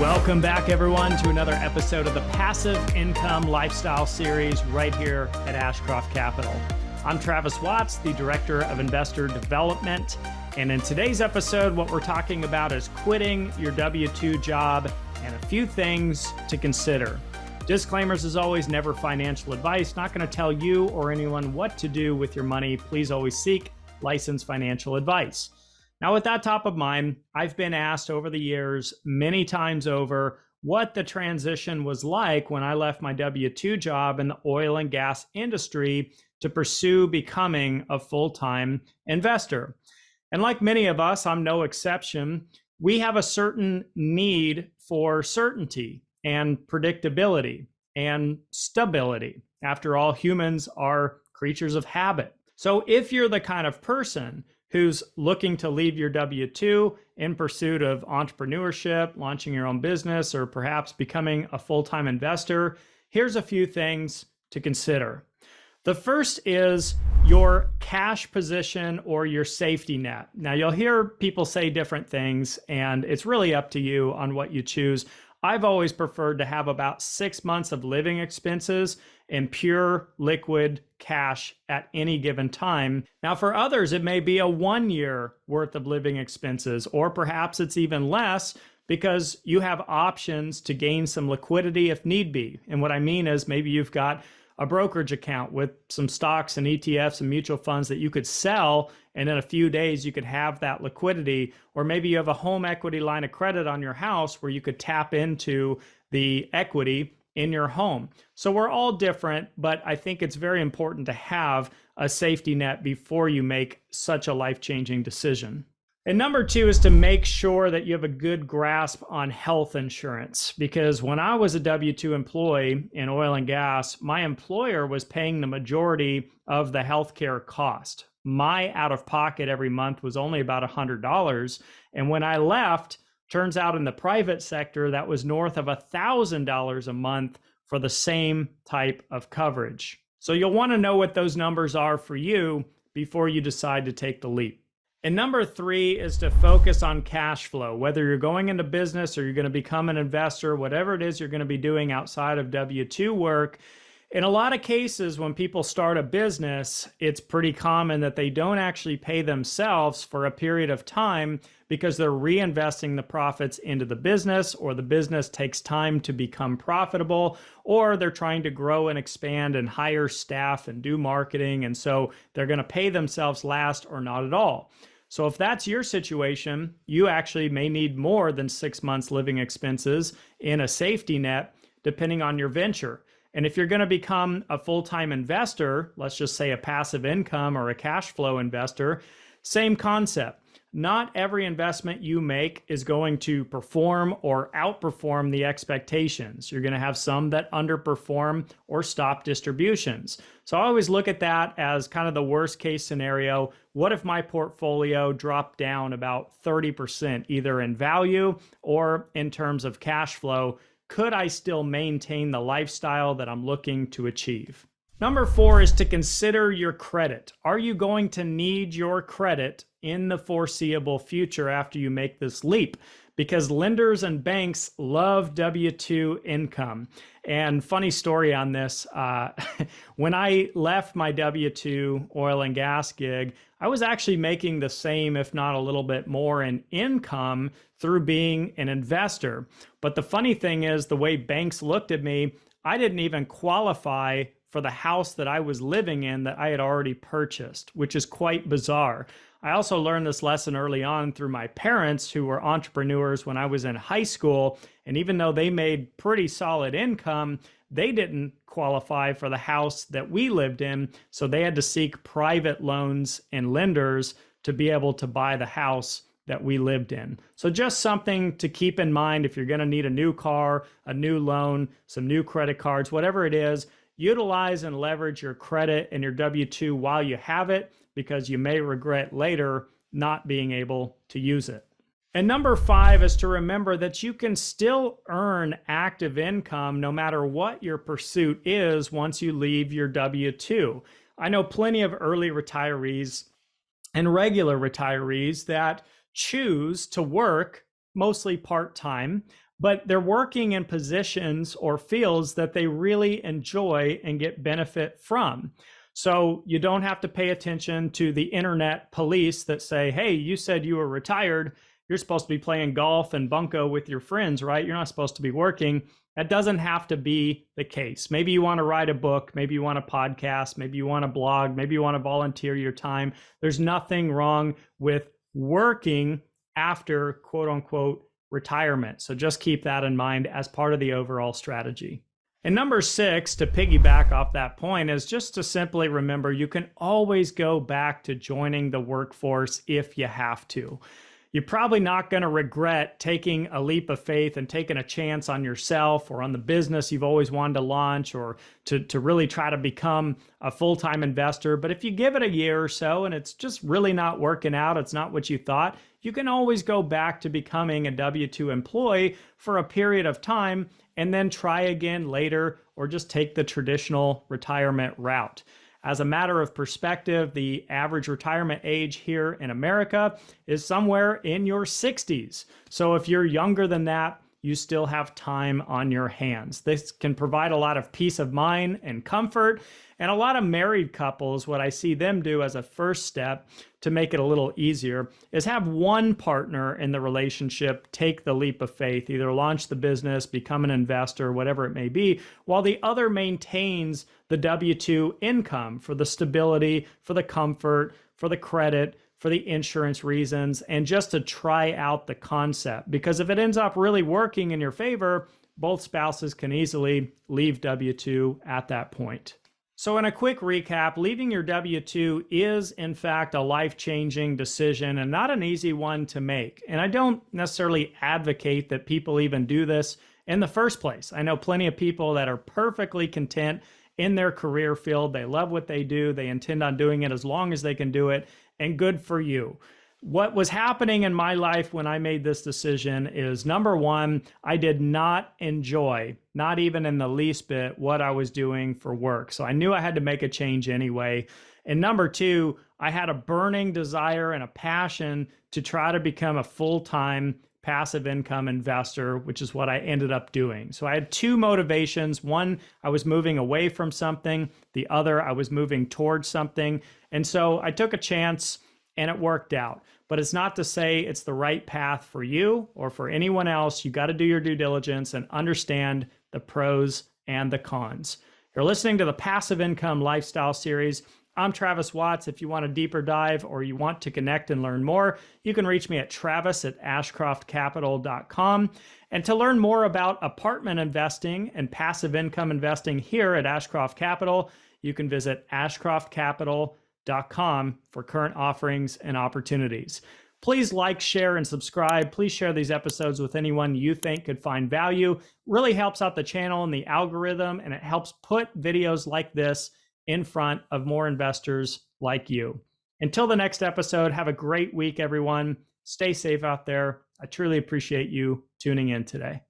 Welcome back, everyone, to another episode of the Passive Income Lifestyle Series right here at Ashcroft Capital. I'm Travis Watts, the Director of Investor Development, and in today's episode, what we're talking about is quitting your W-2 job and a few things to consider. Disclaimers, as always, never financial advice. Not going to tell you or anyone what to do with your money. Please always seek licensed financial advice. Now, with that top of mind, I've been asked over the years, many times over, what the transition was like when I left my W-2 job in the oil and gas industry to pursue becoming a full-time investor. And like many of us, I'm no exception, we have a certain need for certainty and predictability and stability. After all, humans are creatures of habit. So if you're the kind of person who's looking to leave your W-2 in pursuit of entrepreneurship, launching your own business, or perhaps becoming a full-time investor, here's a few things to consider. The first is your cash position or your safety net. Now, you'll hear people say different things, and it's really up to you on what you choose. I've always preferred to have about 6 months of living expenses in pure liquid cash at any given time. Now, for others, it may be a 1 year worth of living expenses, or perhaps it's even less because you have options to gain some liquidity if need be. And what I mean is maybe you've got a brokerage account with some stocks and ETFs and mutual funds that you could sell, and in a few days you could have that liquidity. Or maybe you have a home equity line of credit on your house where you could tap into the equity in your home. So we're all different, but I think it's very important to have a safety net before you make such a life-changing decision. And number two is to make sure that you have a good grasp on health insurance, because when I was a W-2 employee in oil and gas, my employer was paying the majority of the healthcare cost. My out-of-pocket every month was only about $100. And when I left, turns out in the private sector, that was north of $1,000 a month for the same type of coverage. So you'll want to know what those numbers are for you before you decide to take the leap. And number three is to focus on cash flow. Whether you're going into business or you're going to become an investor, whatever it is you're going to be doing outside of W-2 work, in a lot of cases, when people start a business, it's pretty common that they don't actually pay themselves for a period of time because they're reinvesting the profits into the business, or the business takes time to become profitable, or they're trying to grow and expand and hire staff and do marketing. And so they're going to pay themselves last or not at all. So if that's your situation, you actually may need more than 6 months living expenses in a safety net, depending on your venture. And if you're going to become a full-time investor, let's just say a passive income or a cash flow investor, same concept. Not every investment you make is going to perform or outperform the expectations. You're going to have some that underperform or stop distributions. So I always look at that as kind of the worst case scenario. What if my portfolio dropped down about 30%, either in value or in terms of cash flow? Could I still maintain the lifestyle that I'm looking to achieve? Number four is to consider your credit. Are you going to need your credit in the foreseeable future after you make this leap? Because lenders and banks love W-2 income. And funny story on this, when I left my W-2 oil and gas gig, I was actually making the same, if not a little bit more in income through being an investor. But the funny thing is, the way banks looked at me, I didn't even qualify for the house that I was living in that I had already purchased, which is quite bizarre. I also learned this lesson early on through my parents, who were entrepreneurs when I was in high school. And even though they made pretty solid income, they didn't qualify for the house that we lived in. So they had to seek private loans and lenders to be able to buy the house that we lived in. So just something to keep in mind if you're going to need a new car, a new loan, some new credit cards, whatever it is. Utilize and leverage your credit and your W-2 while you have it, because you may regret later not being able to use it. And number five is to remember that you can still earn active income no matter what your pursuit is once you leave your W-2. I know plenty of early retirees and regular retirees that choose to work mostly part-time, but they're working in positions or fields that they really enjoy and get benefit from. So you don't have to pay attention to the internet police that say, hey, you said you were retired. You're supposed to be playing golf and bunco with your friends, right? You're not supposed to be working. That doesn't have to be the case. Maybe you want to write a book. Maybe you want a podcast. Maybe you want to blog. Maybe you want to volunteer your time. There's nothing wrong with working after quote unquote retirement. So just keep that in mind as part of the overall strategy. And number 6, to piggyback off that point, is just to simply remember you can always go back to joining the workforce if you have to. You're probably not going to regret taking a leap of faith and taking a chance on yourself or on the business you've always wanted to launch, or to really try to become a full-time investor. But if you give it a year or so and it's just really not working out, it's not what you thought, you can always go back to becoming a W-2 employee for a period of time and then try again later, or just take the traditional retirement route. As a matter of perspective, the average retirement age here in America is somewhere in your 60s. So if you're younger than that, you still have time on your hands. This can provide a lot of peace of mind and comfort. And a lot of married couples, what I see them do as a first step to make it a little easier is have one partner in the relationship take the leap of faith, either launch the business, become an investor, whatever it may be, while the other maintains the W-2 income for the stability, for the comfort, for the credit, for the insurance reasons, and just to try out the concept. Because if it ends up really working in your favor, both spouses can easily leave W-2 at that point. So in a quick recap, leaving your W-2 is in fact a life-changing decision and not an easy one to make. And I don't necessarily advocate that people even do this in the first place. I know plenty of people that are perfectly content in their career field. They love what they do. They intend on doing it as long as they can do it, and good for you. What was happening in my life when I made this decision is, number one, I did not enjoy, not even in the least bit, what I was doing for work. So I knew I had to make a change anyway. And number two, I had a burning desire and a passion to try to become a full-time passive income investor, which is what I ended up doing. So I had two motivations. One, I was moving away from something. The other, I was moving towards something. And so I took a chance and it worked out. But it's not to say it's the right path for you or for anyone else. You got to do your due diligence and understand the pros and the cons. You're listening to the Passive Income Lifestyle Series. I'm Travis Watts. If you want a deeper dive or you want to connect and learn more, you can reach me at travis@ashcroftcapital.com. And to learn more about apartment investing and passive income investing here at Ashcroft Capital, you can visit ashcroftcapital.com for current offerings and opportunities. Please like, share, and subscribe. Please share these episodes with anyone you think could find value. Really helps out the channel and the algorithm, and it helps put videos like this in front of more investors like you. Until the next episode, have a great week, everyone. Stay safe out there. I truly appreciate you tuning in today.